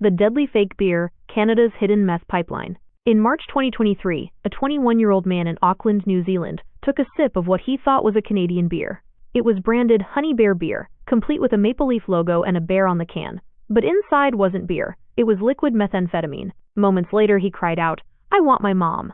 The deadly fake beer, Canada's hidden meth pipeline. In March 2023, a 21-year-old man in Auckland, New Zealand, took a sip of what he thought was a Canadian beer. It was branded Honey Bear Beer, complete with a maple leaf logo and a bear on the can. But inside wasn't beer, it was liquid methamphetamine. Moments later he cried out, "I want my mom.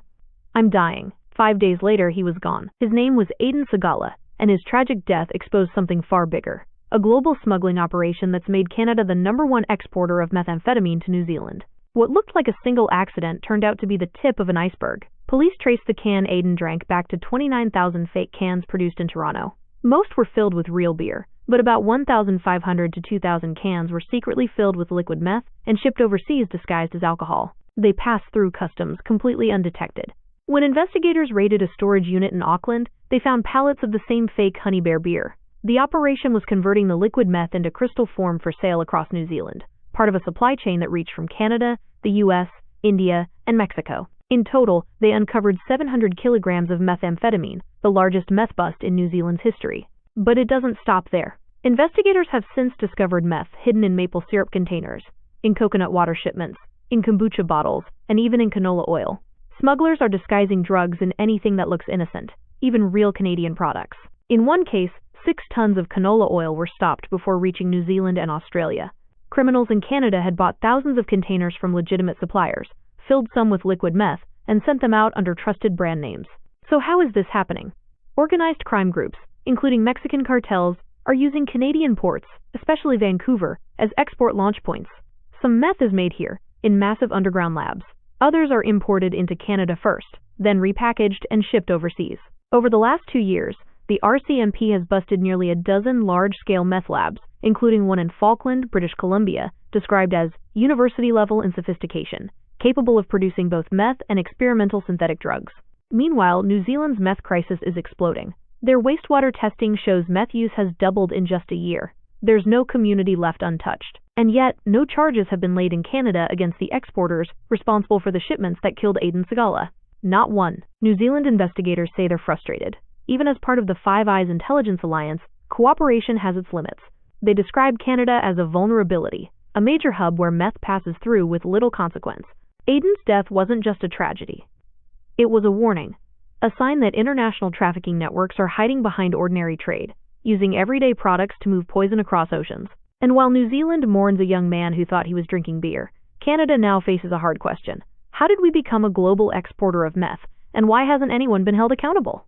I'm dying." 5 days later he was gone. His name was Aiden Sagala, and his tragic death exposed something far bigger. A global smuggling operation that's made Canada the #1 exporter of methamphetamine to New Zealand. What looked like a single accident turned out to be the tip of an iceberg. Police traced the can Aiden drank back to 29,000 fake cans produced in Toronto. Most were filled with real beer, but about 1,500 to 2,000 cans were secretly filled with liquid meth and shipped overseas disguised as alcohol. They passed through customs completely undetected. When investigators raided a storage unit in Auckland, they found pallets of the same fake Honey Bear beer. The operation was converting the liquid meth into crystal form for sale across New Zealand, part of a supply chain that reached from Canada, the US, India, and Mexico. In total, they uncovered 700 kilograms of methamphetamine, the largest meth bust in New Zealand's history. But it doesn't stop there. Investigators have since discovered meth hidden in maple syrup containers, in coconut water shipments, in kombucha bottles, and even in canola oil. Smugglers are disguising drugs in anything that looks innocent, even real Canadian products. In one case, 6 tons of canola oil were stopped before reaching New Zealand and Australia. Criminals in Canada had bought thousands of containers from legitimate suppliers, filled some with liquid meth, and sent them out under trusted brand names. So how is this happening? Organized crime groups, including Mexican cartels, are using Canadian ports, especially Vancouver, as export launch points. Some meth is made here, in massive underground labs. Others are imported into Canada first, then repackaged and shipped overseas. Over the last 2 years, the RCMP has busted nearly a dozen large-scale meth labs, including one in Auckland, British Columbia, described as university-level in sophistication, capable of producing both meth and experimental synthetic drugs. Meanwhile, New Zealand's meth crisis is exploding. Their wastewater testing shows meth use has doubled in just a year. There's no community left untouched. And yet, no charges have been laid in Canada against the exporters responsible for the shipments that killed Aiden Sagala. Not one. New Zealand investigators say they're frustrated. Even as part of the Five Eyes Intelligence Alliance, cooperation has its limits. They describe Canada as a vulnerability, a major hub where meth passes through with little consequence. Aiden's death wasn't just a tragedy. It was a warning, a sign that international trafficking networks are hiding behind ordinary trade, using everyday products to move poison across oceans. And while New Zealand mourns a young man who thought he was drinking beer, Canada now faces a hard question. How did we become a global exporter of meth, and why hasn't anyone been held accountable?